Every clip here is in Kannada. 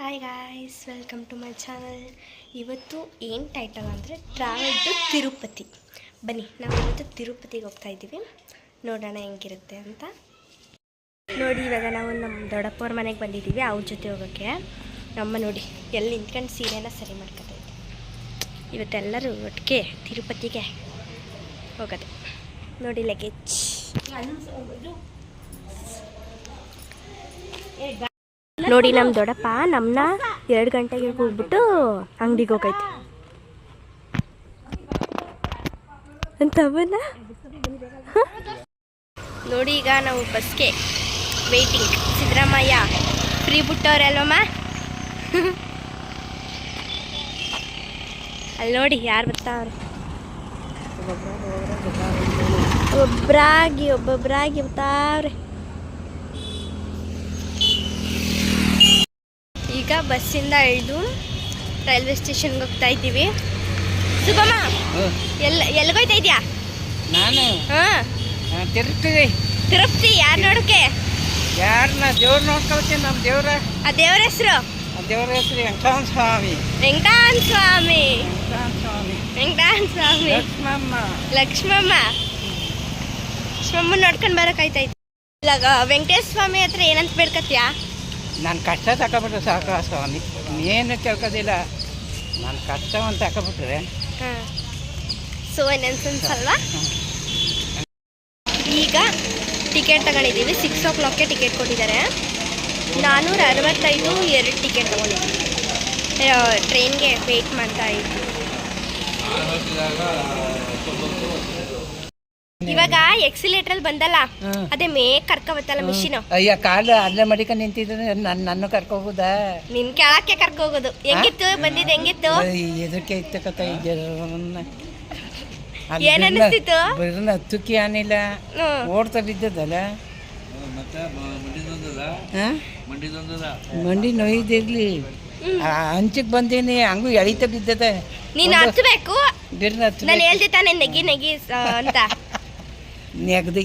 Hi guys, welcome to my channel. ಇವತ್ತು ಏನು ಟೈಟಲ್ ಅಂದರೆ ಟ್ರಾವೆಲ್ ಟು ತಿರುಪತಿ. ಬನ್ನಿ, ನಾವು ಇವತ್ತು ತಿರುಪತಿಗೆ ಹೋಗ್ತಾ ಇದ್ದೀವಿ. ನೋಡೋಣ ಹೆಂಗಿರುತ್ತೆ ಅಂತ. ನೋಡಿ, ಇವಾಗ ನಾವು ನಮ್ಮ ದೊಡ್ಡಪ್ಪವ್ರ ಮನೆಗೆ ಬಂದಿದ್ದೀವಿ ಅವ್ರ ಜೊತೆ ಹೋಗೋಕ್ಕೆ. ನಮ್ಮ ನೋಡಿ ಎಲ್ಲಿ ನಿಂತ್ಕೊಂಡು ಸೀರೆನ ಸರಿ ಮಾಡ್ಕೊತಾ ಇದ್ದೀವಿ. ಇವತ್ತೆಲ್ಲರೂ ಒಟ್ಟಿಗೆ ತಿರುಪತಿಗೆ ಹೋಗೋದು. ನೋಡಿ ಲಗೇಜ್ ನೋಡಿ. ನಮ್ಮ ದೊಡ್ಡಪ್ಪ ನಮ್ಮನ್ನ 2 ಗಂಟೆಗೆ ಹೋಗ್ಬಿಟ್ಟು ಅಂಗಡಿಗೆ ಹೋಗೈತೆ ಅಂತವನ್ನ ನೋಡಿ. ಈಗ ನಾವು ಬಸ್ಗೆ ವೇಟಿಂಗ್. ಸಿದ್ದರಾಮಯ್ಯ ಫ್ರೀ ಬಿಟ್ಟವ್ರಲ್ವಮ್ಮ. ಅಲ್ಲಿ ನೋಡಿ ಯಾರು ಬರ್ತಾವ್ರೆ. ಒಬ್ಬೊಬ್ಬರಾಗಿ ಬರ್ತಾವ್ರೆ. ಈಗ ಬಸ್ಸಿಂದ ಇಳಿದು ರೈಲ್ವೆ ಸ್ಟೇಷನ್ಗೆ ಹೋಗ್ತಾ ಇದ್ದೀವಿ. ಸುಬ್ಬಮ್ಮ, ಎಲ್ಲಿಗೋಯ್ತಾ ಇದೆಯಾ? ನಾನು ತಿರುಪತಿ. ಯಾರು ನೋಡೋಕೆ? ಯಾರನ್ನ ದೇವ್ರು ನೋಡ್ಕೊಳ್ತೀನಿ. ನಮ್ಮ ದೇವ್ರ, ಆ ದೇವ್ರ ಹೆಸರು? ದೇವ್ರ ಹೆಸರು ವೆಂಕಟರಮಣ ಸ್ವಾಮಿ. ಲಕ್ಷ್ಮಮ್ಮ ನೋಡ್ಕೊಂಡು ಬರೋಕಾಯ್ತಾಯ್ತು. ಇವಾಗ ವೆಂಕಟೇಶ್ವರ ಸ್ವಾಮಿ ಹತ್ರ ಏನಂತ ಬೇಡ್ಕತ್ಯಾ? ನಾನು ಕಷ್ಟ ತಗೊಬಿಟ್ರೆ ಸಾಕು ಸ್ವಾಮಿ, ಏನು ತಿಳ್ಕೋದಿಲ್ಲ. ನಾನು ಕಷ್ಟವನ್ನು ತಗೊಬಿಟ್ರೆ ಸೊ ಏನನ್ಸಲ್ವಾ? ಈಗ ಟಿಕೆಟ್ ತಗೊಂಡಿದ್ದೀವಿ. 6 o'clockಗೆ ಟಿಕೆಟ್ ಕೊಟ್ಟಿದ್ದಾರೆ. 465 2 ಟಿಕೆಟ್ ತಗೊಂಡಿದ್ದೀವಿ. ಟ್ರೈನ್ಗೆ ವೆಯ್ಟ್ ಮಾಡ್ತಾ ಇದ್ದೀವಿ. ಇವಾಗ ಎಕ್ಸಿಲೇಟ್ರಲ್ಲಿ ಬಂದಲ್ಲ, ಅದೇ ಕರ್ಕೋಬತ್ತಲ್ಲ ಮಿಷಿನ್. ಅಯ್ಯ, ಕಾಲು ಅಲ್ಲೇ ಮಡಿಕ ನಿಂತಿದ್ರೆ ನನ್ನ ಕರ್ಕೋಬೋದಾ? ನಿನ್ ಕೆಳಕ್ಕೆ ಕರ್ಕೋಗೋದು. ಹೆಂಗಿತ್ತು ಬಂದಿದ್ದು? ಹೆಂಗಿತ್ತು? ಎದಕ್ಕೆ ಇತ್ತಕತ್ತ ಏನ್ ಅನಿಸ್ತಿತ್ತು? ಹತ್ತಕ್ಕೆ ಏನಿಲ್ಲ, ಓಡ್ತಾ ಬಿದ್ದದಲ್ಲ. ಮಂಡಿ ನೋಯ್ದಿರ್ಲಿ, ಹಂಚಕ್ ಬಂದೇನಿ, ಹಂಗೂ ಎಳಿತ ಬಿದ್ದದ. ನೀನ್ ಹತ್ಬೇಕು. ನಾನು ಹೇಳ್ದೆ ತಾನೆ ನೆಗಿ ನೆಗಿ ಅಂತ. ನೆಗದಿ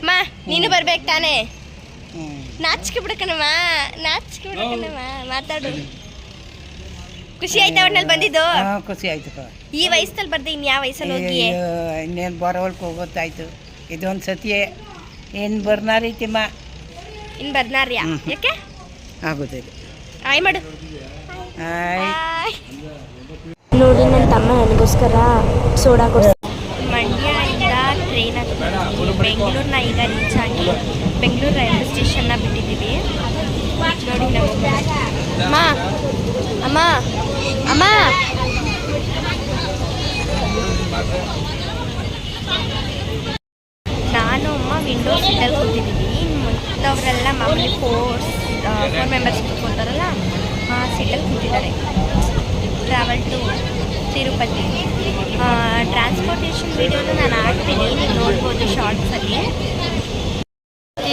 ಮಾ, ನೀನು ಬರ್ಬೇಕು ತಾನೆ. ನಾಚಿಕೆ ಬಿಡಕಣಮ್ಮ, ಮಾತಾಡು. ಖುಷಿ ಆಯ್ತಾ ಒಟ್ನಲ್ಲಿ ಬಂದಿದ್ದು? ಖುಷಿ ಆಯ್ತು. ಈ ವಯಸ್ಸಲ್ಲಿ ಬರ್ದೆ ಇನ್ಯಾವ ವಯಸ್ಸಲ್ಲಿ ಹೋಗಿ? ಇನ್ನೇನು ಬರೋವಲ್ಕ್ ಹೋಗೋತ್ತಾಯ್ತು. ಇದೊಂದು ಸತಿ ಏನು ಬರ್ನಾರೈತಿಮ್ಮ. ಇನ್ನು ಬರ್ನಾರ್ಯಾ? ಯಾಕೆ ಆಗೋದಿಲ್ಲ. ಆಯ್ ಮಾಡು. ಆಯ್ ನೋಡಿ, ನನ್ನ ತಮ್ಮ ನನಗೋಸ್ಕರ ಸೋಡಾ ಕೊಡ್ತಾರೆ. ಮಂಡ್ಯದಿಂದ ಟ್ರೈನ್ ಹತ್ತಿ ಬೆಂಗಳೂರನ್ನ ಈಗ ರೀಚ್ ಆಗಿ ಬೆಂಗಳೂರು ರೈಲ್ವೆ ಸ್ಟೇಷನ್ನ ಬಿಟ್ಟಿದ್ದೀವಿ. ನೋಡಿ ಅಮ್ಮ ಅಮ್ಮ ಅಮ್ಮ ನಾನು ಅಮ್ಮ ವಿಂಡೋ ಸೀಟಲ್ಲಿ ಕೂತಿದ್ದೀವಿ. ಮೊತ್ತವರೆಲ್ಲ ಮಾಮೂಲಿ 4 ಮೆಂಬರ್ಸ್ ಕೂತ್ಕೊಳ್ತಾರಲ್ಲ, ಆ ಸೀಟಲ್ಲಿ ಕೂತಿದ್ದಾರೆ. ಟ್ರಾವೆಲ್ ಟು ತಿರುಪತಿ ಟ್ರಾನ್ಸ್ಪೋರ್ಟೇಷನ್ ವಿಡಿಯೋನ ನಾನು ಹಾಕ್ತೀನಿ, ನೀವು ನೋಡ್ಬೋದು ಶಾರ್ಟ್ಸಲ್ಲಿ.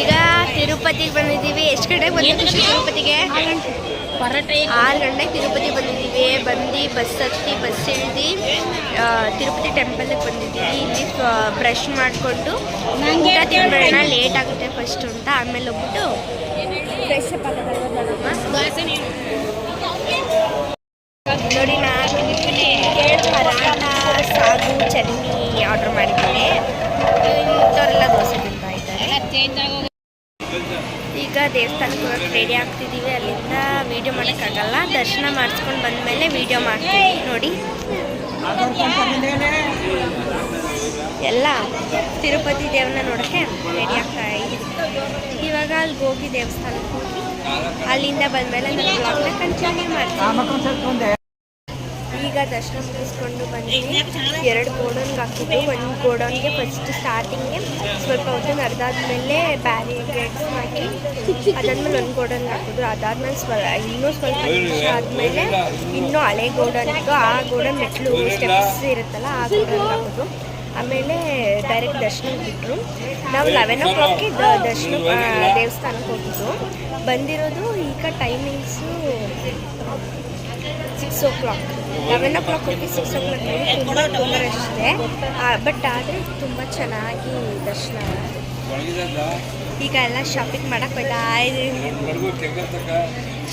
ಈಗ ತಿರುಪತಿಗೆ ಬಂದಿದ್ದೀವಿ. ಎಷ್ಟು ಗಂಟೆಗೆ ಬಂದಿದ್ದೀವಿ ತಿರುಪತಿಗೆ? 6 ಗಂಟೆಗೆ ತಿರುಪತಿ ಬಂದಿದ್ದೀವಿ. ಬಸ್ ಹತ್ತಿ ಬಸ್ ಇಳಿದು ತಿರುಪತಿ ಟೆಂಪಲ್ಗೆ ಬಂದಿದ್ದೀವಿ. ಇಲ್ಲಿ ಬ್ರಷ್ ಮಾಡಿಕೊಂಡು ಊಟ ತಿನ್ಬೇಡ, ಲೇಟ್ ಆಗುತ್ತೆ ಫಸ್ಟ್ ಅಂತ. ಆಮೇಲೆ ಹೋಗ್ಬಿಟ್ಟು ಫ್ರೆಶ್ ಅಪ್ ಆಗೋದಲ್ಲ. ನೋಡಿ, ನಾನು ಪರಾಟ, ಸಾಗು, ಚಟ್ನಿ ಆರ್ಡ್ರ್ ಮಾಡಿದ್ದೀನಿ. ಇಂಥವರೆಲ್ಲ ದೋಸೆ ತಿಂತಾ ಇದ್ದಾರೆ. ಈಗ ದೇವಸ್ಥಾನಕ್ಕೆ ಹೋಗಕ್ಕೆ ರೆಡಿ ಆಗ್ತಿದ್ದೀವಿ. ಅಲ್ಲಿಂದ ವೀಡಿಯೋ ಮಾಡೋಕ್ಕಾಗಲ್ಲ. ದರ್ಶನ ಮಾಡಿಸ್ಕೊಂಡು ಬಂದಮೇಲೆ ವೀಡಿಯೋ ಮಾಡ್ತೀವಿ. ನೋಡಿ, ಎಲ್ಲ ತಿರುಪತಿ ದೇವ್ರನ್ನ ನೋಡೋಕ್ಕೆ ರೆಡಿ ಆಗ್ತಾ ಇದ್ದೀವಿ. ಇವಾಗ ಅಲ್ಲಿಗೆ ಹೋಗಿ ದೇವಸ್ಥಾನಕ್ಕೆ ಹೋಗಿ ಅಲ್ಲಿಂದ ಬಂದಮೇಲೆ ನಾನು ಬ್ಲಾಗ್ನ ಕಂಟಿನ್ಯೂ ಮಾಡ್ತೀನಿ. ಈಗ ದರ್ಶನ ಮುಗಿಸ್ಕೊಂಡು ಬಂದಿದ್ವಿ. 2 ಗೋಡನ್ಗೆ ಹಾಕಿದ್ದು. ಒಂದು ಗೋಡನ್ಗೆ ಫಸ್ಟ್ ಸ್ಟಾರ್ಟಿಂಗ್ಗೆ ಸ್ವಲ್ಪ ಹೊತ್ತು ನಡೆದಾದ್ಮೇಲೆ ಬ್ಯಾರಿಗೇಡ್ಸ್ ಹಾಕಿ ಅದಾದ್ಮೇಲೆ ಒಂದು ಗೋಡನ್ಗೆ ಹಾಕಿದ್ರು. ಅದಾದ್ಮೇಲೆ ಇನ್ನೂ ಸ್ವಲ್ಪ ನಿಮಿಷ ಆದಮೇಲೆ ಇನ್ನೂ ಹಳೆ ಗೋಡನ್ ಇತ್ತು. ಆ ಗೋಡನ್ ಮೆಟ್ಲು ಸ್ಟೆಪ್ಸ್ ಇರುತ್ತಲ್ಲ, ಆ ಗೋಡನ್ಗೆ ಹಾಕಿದ್ರು. ಆಮೇಲೆ ಡೈರೆಕ್ಟ್ ದರ್ಶನಕ್ಕೆ ಬಿಟ್ಟರು. ನಾವು 11 o'clockಗೆ ದೇವಸ್ಥಾನಕ್ಕೆ ಹೋಗಿದ್ದು. ಬಂದಿರೋದು ಈಗ ಟೈಮಿಂಗ್ಸು 6 o'clock. 11 o'clock ಹೋಗಿ 6 o'clock ತುಂಬ ರಶ್ ಇದೆ. ಬಟ್ ಆದರೆ ತುಂಬ ಚೆನ್ನಾಗಿ ದರ್ಶನ ಆಯಿತು. ಈಗ ಎಲ್ಲ ಶಾಪಿಂಗ್ ಮಾಡಕ್ಕೆ ಹೋಗ್ತಾ ಇದ್ದೀವಿ.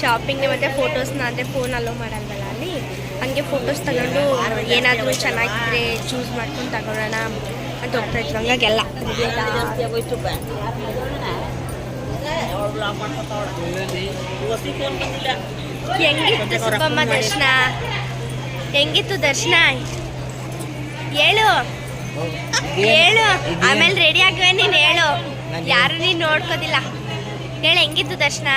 ಶಾಪಿಂಗ್ ಮತ್ತು ಫೋಟೋಸ್ನ ಅಂದರೆ ಫೋನ್ ಅಲೋ ಮಾಡಲ್ವಲ್ಲ ಅಲ್ಲಿ, ಹಂಗೆ ಫೋಟೋಸ್ ತಗೊಂಡು ಏನಾದರೂ ಚೆನ್ನಾಗಿದ್ರೆ ಚೂಸ್ ಮಾಡ್ಕೊಂಡು ತಗೊಳ್ಳೋಣ ಅಂತ ಹೋಗ್ತಾ ಇದ್ವಿ. ಹಂಗಾಗೆಲ್ಲ ಹೆಂಗಿತ್ತು ಸುಬ್ಬಮ್ಮ ದರ್ಶನ? ಹೆಂಗಿತ್ತು ದರ್ಶನ? ಹೇಳು ಹೇಳು, ಆಮೇಲೆ ರೆಡಿ ಆಗುವೆ ನೀನು, ಹೇಳು. ಯಾರು ನೀನು ನೋಡ್ಕೋದಿಲ್ಲ, ಹೇಳು ಹೆಂಗಿತ್ತು ದರ್ಶನ?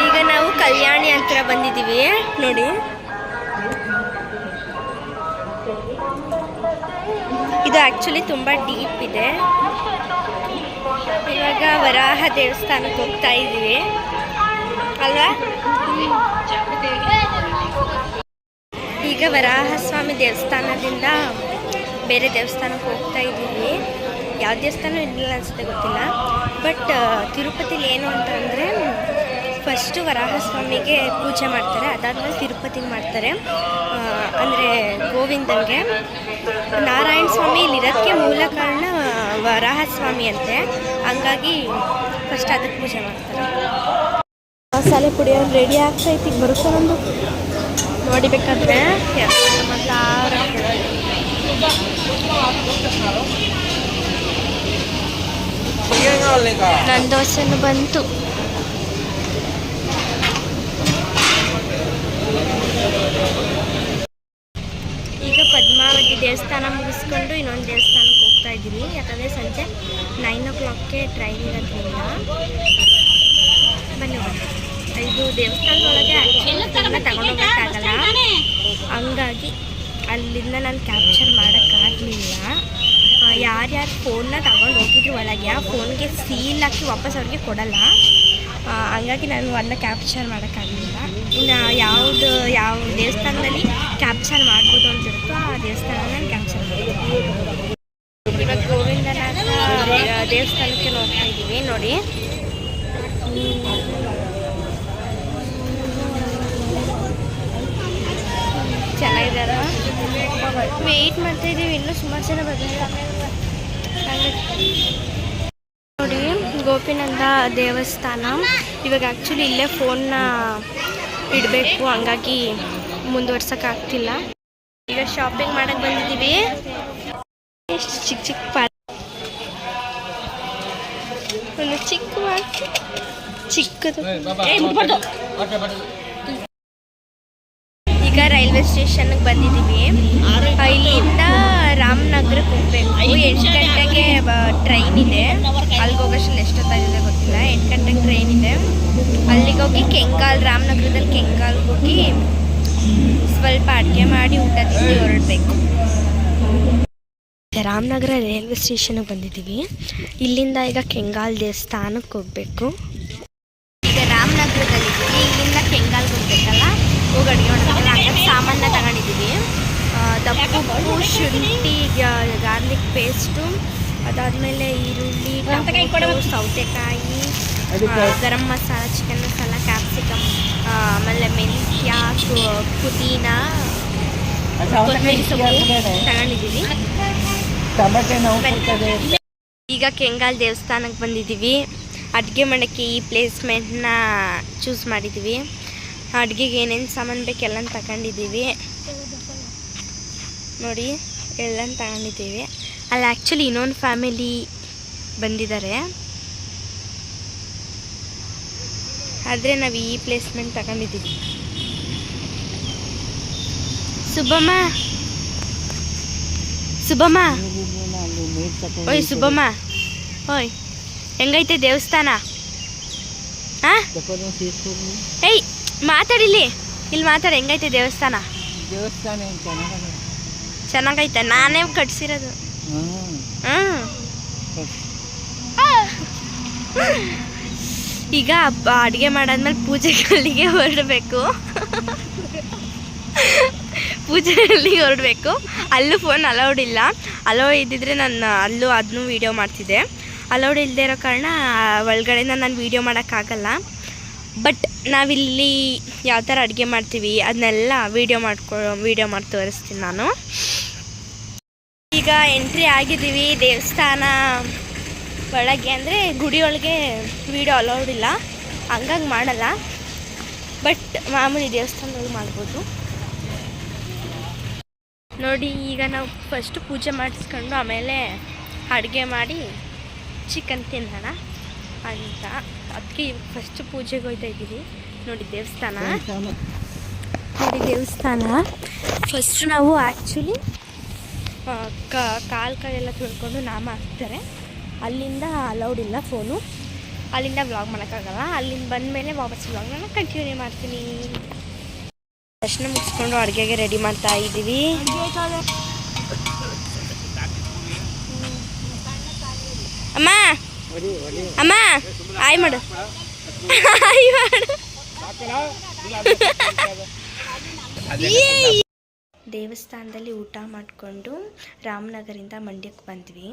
ಈಗ ನಾವು ಕಲ್ಯಾಣಿ ಹತ್ರ ಬಂದಿದ್ದೀವಿ ನೋಡಿ. ಇದು ಆ್ಯಕ್ಚುಲಿ ತುಂಬ ಡೀಪ್ ಇದೆ. ಇವಾಗ ವರಾಹ ದೇವಸ್ಥಾನಕ್ಕೆ ಹೋಗ್ತಾ ಇದ್ದೀವಿ ಅಲ್ವಾ? ಈಗ ವರಾಹಸ್ವಾಮಿ ದೇವಸ್ಥಾನದಿಂದ ಬೇರೆ ದೇವಸ್ಥಾನಕ್ಕೆ ಹೋಗ್ತಾ ಇದ್ದೀವಿ. ಯಾವ ದೇವಸ್ಥಾನ ಇಲ್ಲ ಅನಿಸುತ್ತೆ ಗೊತ್ತಿಲ್ಲ. ಬಟ್ ತಿರುಪತಿಲಿ ಏನು ಅಂತಂದರೆ ಫಸ್ಟು ವರಾಹಸ್ವಾಮಿಗೆ ಪೂಜೆ ಮಾಡ್ತಾರೆ, ಅದಾದಮೇಲೆ ತಿರುಪತಿಗೆ ಮಾಡ್ತಾರೆ. ಅಂದರೆ ಗೋವಿಂದನಿಗೆ. ನಾರಾಯಣ ಸ್ವಾಮಿ ಇಲ್ಲಿರೋದಕ್ಕೆ ಮೂಲ ಕಾರಣ ವರಾಹಸ್ವಾಮಿ ಅಂತೆ, ಹಂಗಾಗಿ ಫಸ್ಟ್ ಅದಕ್ಕೆ ಪೂಜೆ ಮಾಡ್ತಾರೆ. ಮಸಾಲೆ ಪುಡಿ ರೆಡಿ ಆಗ್ತೈತಿ, ಬರುತ್ತೆ ಒಂದು ನೋಡಿಬೇಕಾದ್ರೆ. ನನ್ನ ದೋಸೆನೂ ಬಂತು. ಈಗ ಪದ್ಮಾವತಿ ದೇವಸ್ಥಾನ ಮುಗಿಸ್ಕೊಂಡು ಇನ್ನೊಂದು ದೇವಸ್ಥಾನಕ್ಕೆ ಹೋಗ್ತಾ ಇದ್ದೀನಿ. ಯಾಕಂದರೆ ಸಂಜೆ 9 o'clockಗೆ ಟ್ರೈನ್ ಇರೋದ್ರಿಂದ. ಬನ್ನಿ ಇದು ದೇವಸ್ಥಾನದೊಳಗೆ ಆ್ಯಕ್ಚುಲಿ ತಗೊಂಡೋಗೋಕ್ಕಾಗಲ್ಲ, ಹಂಗಾಗಿ ಅಲ್ಲಿಂದ ನಾನು ಕ್ಯಾಪ್ಚರ್ ಮಾಡೋಕ್ಕಾಗಲಿಲ್ಲ. ಯಾರ್ಯಾರು ಫೋನ್ನ ತಗೊಂಡು ಹೋಗಿದ್ರು ಒಳಗೆ, ಆ ಫೋನ್ಗೆ ಸೀಲ್ ಹಾಕಿ ವಾಪಸ್ ಅವ್ರಿಗೆ ಕೊಡಲ್ಲ, ಹಂಗಾಗಿ ನಾನು ಅದನ್ನ ಕ್ಯಾಪ್ಚರ್ ಮಾಡೋಕ್ಕಾಗಲಿಲ್ಲ. ಇನ್ನು ಯಾವ ದೇವಸ್ಥಾನದಲ್ಲಿ ಕ್ಯಾಪ್ಚರ್ ಮಾಡ್ಬೋದು ಅಂತಿರುತ್ತೋ ಆ ದೇವಸ್ಥಾನ ನಾನು ಕ್ಯಾಪ್ಚರ್ ಮಾಡ್ತೀನಿ. ಇವಾಗ ಗೋವಿಂದನಾಥ ದೇವಸ್ಥಾನಕ್ಕೆ ನೋಡ್ತಾ ಇದ್ದೀವಿ ನೋಡಿ. ಚೆನ್ನಾಗಿದ್ದಾರ, ವೆಯ್ಟ್ ಮಾಡ್ತಾ ಇದ್ದೀವಿ, ಇನ್ನೂ ಸುಮಾರು ಜನ ಬಂದಿಲ್ಲ ನೋಡಿ. ಗೋಪಿನಂದ ದೇವಸ್ಥಾನ. ಇವಾಗ ಆ್ಯಕ್ಚುಲಿ ಇಲ್ಲೇ ಫೋನ್ನ ಇಡಬೇಕು, ಹಂಗಾಗಿ ಮುಂದುವರ್ಸೋಕ್ಕಾಗ್ತಿಲ್ಲ. ಈಗ ಶಾಪಿಂಗ್ ಮಾಡೋಕ್ಕೆ ಬಂದಿದ್ದೀವಿ. ಎಷ್ಟು ಚಿಕ್ಕ ಚಿಕ್ಕ ಒಂದು ಚಿಕ್ಕದು. ಈಗ ರೈಲ್ವೆ ಸ್ಟೇಷನ್ಗೆ ಬಂದಿದ್ದೀವಿ. ಇಲ್ಲಿಂದ ರಾಮನಗರಕ್ಕೆ ಹೋಗ್ಬೇಕು. 8 ಗಂಟೆಗೆ ಟ್ರೈನ್ ಇದೆ. ಅಲ್ಲಿಗೆ ಹೋಗೋಷ್ಟಲ್ಲಿ ಎಷ್ಟೊತ್ತಾಗಿದೆ ಗೊತ್ತಿಲ್ಲ. 8 ಗಂಟೆಗೆ ಟ್ರೈನ್ ಇದೆ. ಅಲ್ಲಿಗೆ ಹೋಗಿ ರಾಮನಗರದಲ್ಲಿ ಕೆಂಗಾಲ್ಗೆ ಹೋಗಿ ಸ್ವಲ್ಪ ಅಡುಗೆ ಮಾಡಿ ಊಟ ತಿಂದು ಹೊರಡಬೇಕು. ರಾಮನಗರ ರೈಲ್ವೆ ಸ್ಟೇಷನ್ಗೆ ಬಂದಿದ್ದೀವಿ. ಇಲ್ಲಿಂದ ಈಗ ಕೆಂಗಾಲ್ ದೇವಸ್ಥಾನಕ್ಕೆ ಹೋಗಬೇಕು. ಈಗ ರಾಮನಗರದಲ್ಲಿದ್ದೀವಿ, ಇಲ್ಲಿಂದ ಕೆಂಗಾಲ್ಗೆ ಹೋಗ್ಬೇಕಲ್ಲ, ಹೋಗಿ ಅಡುಗೆ ಮಾಡೋದಲ್ಲ. ಹಂಗಾಗಿ ಸಾಮಾನ ತಗೊಂಡಿದ್ದೀವಿ. ದಪ್ಪು, ಶುಂಠಿ, ಗಾರ್ಲಿಕ್ ಪೇಸ್ಟು, ಅದಾದಮೇಲೆ ಈರುಳ್ಳಿ, ಟೊಮೆಟೊ, ಸೌತೆಕಾಯಿ, ಗರಂ ಮಸಾಲ, ಚಿಕನ್ ಮಸಾಲ, ಕ್ಯಾಪ್ಸಿಕಮ್, ಆಮೇಲೆ ಮೆಂತ್ಯ, ಪುದೀನ, ಕೊತ್ತಂಬರಿ ಸೊಪ್ಪು ತಗೊಂಡಿದ್ದೀವಿ. ಈಗ ಕೆಂಗಾಲ್ ದೇವಸ್ಥಾನಕ್ಕೆ ಬಂದಿದ್ದೀವಿ. ಅಡುಗೆ ಮಾಡೋಕ್ಕೆ ಈ ಪ್ಲೇಸ್ಮೆಂಟ್ನ ಚೂಸ್ ಮಾಡಿದ್ದೀವಿ. ಅಡುಗೆಗೆ ಏನೇನು ಸಾಮಾನು ಬೇಕು ಎಲ್ಲ ತಗೊಂಡಿದ್ದೀವಿ ನೋಡಿ, ಎಲ್ಲ ತಗೊಂಡಿದ್ದೀವಿ. ಅಲ್ಲಿ ಆ್ಯಕ್ಚುಲಿ ಇನ್ನೊಂದು ಫ್ಯಾಮಿಲಿ ಬಂದಿದ್ದಾರೆ, ಆದರೆ ನಾವು ಈ ಪ್ಲೇಸ್ಮೆಂಟ್ ತಗೊಂಡಿದ್ದೀವಿ. ಸುಬ್ಬಮ್ಮ ಓಯ್ ಸುಬ್ಬಮ್ಮ, ಓಯ್ ಹೆಂಗೈತೆ ದೇವಸ್ಥಾನ? ಹಾಂ ಏಯ್ ಮಾತಾಡಿಲ್ಲಿ, ಇಲ್ಲಿ ಮಾತಾಡಿ. ಹೆಂಗೈತೆ ದೇವಸ್ಥಾನ? ಚೆನ್ನಾಗೈತೆ, ನಾನೇ ಕಟ್ಸಿರೋದು. ಈಗ ಅಡುಗೆ ಮಾಡಾದ್ಮೇಲೆ ಪೂಜೆಗಳಿಗೆ ಹೊರಡಬೇಕು. ಅಲ್ಲೂ ಫೋನ್ ಅಲೌಡ್ ಇಲ್ಲ. ಅಲೌಡ್ ಇದ್ದಿದ್ರೆ ನಾನು ಅಲ್ಲೂ ಅದನ್ನೂ ವೀಡಿಯೋ ಮಾಡ್ತಿದ್ದೆ. ಅಲೌಡ್ ಇಲ್ಲದೆ ಇರೋ ಕಾರಣ ಒಳಗಡೆಯಿಂದ ನಾನು ವೀಡಿಯೋ ಮಾಡೋಕ್ಕಾಗಲ್ಲ. ಬಟ್ ನಾವಿಲ್ಲಿ ಯಾವ ಥರ ಅಡುಗೆ ಮಾಡ್ತೀವಿ ಅದನ್ನೆಲ್ಲ ವೀಡಿಯೋ ಮಾಡಿ ತೋರಿಸ್ತೀನಿ ನಾನು. ಈಗ ಈಗ ಎಂಟ್ರಿ ಆಗಿದ್ದೀವಿ ದೇವಸ್ಥಾನ ಒಳಗೆ. ಅಂದರೆ ಗುಡಿ ಒಳಗೆ ವೀಡಿಯೋ ಅಲೌಡ್ ಇಲ್ಲ, ಹಂಗಾಗಿ ಮಾಡಲ್ಲ. ಬಟ್ ಮಾಮೂಲಿ ದೇವಸ್ಥಾನದೊಳಗೆ ಮಾಡ್ಬೋದು ನೋಡಿ. ಈಗ ನಾವು ಫಸ್ಟು ಪೂಜೆ ಮಾಡಿಸ್ಕೊಂಡು ಆಮೇಲೆ ಅಡುಗೆ ಮಾಡಿ ಚಿಕನ್ ತಿನ್ನೋಣ ಅಂತ. ಅದಕ್ಕೆ ಇವಾಗ ಫಸ್ಟ್ ಪೂಜೆಗೆ ಹೋಗ್ತಾ ಇದ್ದೀವಿ. ನೋಡಿ ದೇವಸ್ಥಾನ, ನೋಡಿ ದೇವಸ್ಥಾನ. ಫಸ್ಟ್ ನಾವು ಆ್ಯಕ್ಚುಲಿ ಕಾಲು ಕೈಯೆಲ್ಲ ತೊಳ್ಕೊಂಡು ನಾಮ ಹಾಕ್ತಾರೆ. ಅಲ್ಲಿಂದ ಅಲೌಡ್ ಇಲ್ಲ ಫೋನು, ಅಲ್ಲಿಂದ ವ್ಲಾಗ್ ಮಾಡೋಕ್ಕಾಗಲ್ಲ. ಅಲ್ಲಿಂದ ಬಂದಮೇಲೆ ವಾಪಸ್ ವ್ಲಾಗ್ನ ಕಂಟಿನ್ಯೂ ಮಾಡ್ತೀನಿ. ದರ್ಶನ ಮುಗಿಸ್ಕೊಂಡು ಅಡುಗೆಗೆ ರೆಡಿ ಮಾಡ್ತಾ ಇದ್ದೀವಿ. ಅಮ್ಮ ಅಮ್ಮ ಆಯ್ ಮಾಡು, ಆಯ್ ಮಾಡು. ದೇವಸ್ಥಾನದಲ್ಲಿ ಊಟ ಮಾಡಿಕೊಂಡು ರಾಮನಗರಿಂದ ಮಂಡ್ಯಕ್ಕೆ ಬಂದ್ವಿ.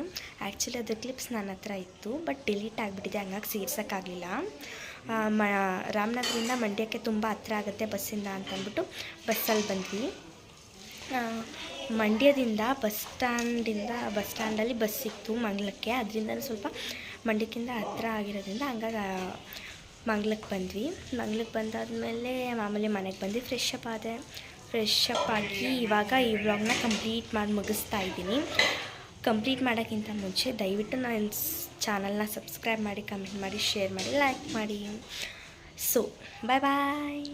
ಆ್ಯಕ್ಚುಲಿ ಅದ್ರ ಕ್ಲಿಪ್ಸ್ ನನ್ನ ಹತ್ರ ಇತ್ತು, ಬಟ್ ಡಿಲೀಟ್ ಆಗಿಬಿಟ್ಟಿದೆ, ಹಂಗಾಗಿ ಸೇರ್ಸೋಕ್ಕಾಗಲಿಲ್ಲ. ರಾಮನಗರಿಂದ ಮಂಡ್ಯಕ್ಕೆ ತುಂಬ ಹತ್ರ ಆಗುತ್ತೆ ಬಸ್ಸಿಂದ ಅಂತಂದ್ಬಿಟ್ಟು ಬಸ್ಸಲ್ಲಿ ಬಂದ್ವಿ. ಮಂಡ್ಯದಿಂದ ಬಸ್ ಸ್ಟ್ಯಾಂಡಲ್ಲಿ ಬಸ್ ಸಿಕ್ತು ಮಂಗ್ಳಕ್ಕೆ. ಅದರಿಂದ ಸ್ವಲ್ಪ ಮಂಡ್ಯಕ್ಕಿಂತ ಹತ್ರ ಆಗಿರೋದ್ರಿಂದ ಹಂಗಾಗಿ ಮಂಗ್ಳಕ್ಕೆ ಬಂದ್ವಿ. ಮಂಗ್ಳಕ್ಕೆ ಬಂದಾದಮೇಲೆ ಮಾಮೂಲಿ ಮನೆಗೆ ಬಂದು ಫ್ರೆಶ್ ಅಪ್ ಆಗಿ ಇವಾಗ ಈ ವ್ಲಾಗ್ನ ಕಂಪ್ಲೀಟ್ ಮಾಡಿ ಮುಗಿಸ್ತಾ ಇದ್ದೀನಿ. ಕಂಪ್ಲೀಟ್ ಮಾಡೋಕ್ಕಿಂತ ಮುಂಚೆ ದಯವಿಟ್ಟು ನನ್ನ ಚಾನಲ್ನ ಸಬ್ಸ್ಕ್ರೈಬ್ ಮಾಡಿ, ಕಮೆಂಟ್ ಮಾಡಿ, ಶೇರ್ ಮಾಡಿ, ಲೈಕ್ ಮಾಡಿ. ಸೊ ಬಾಯ್ ಬಾಯ್.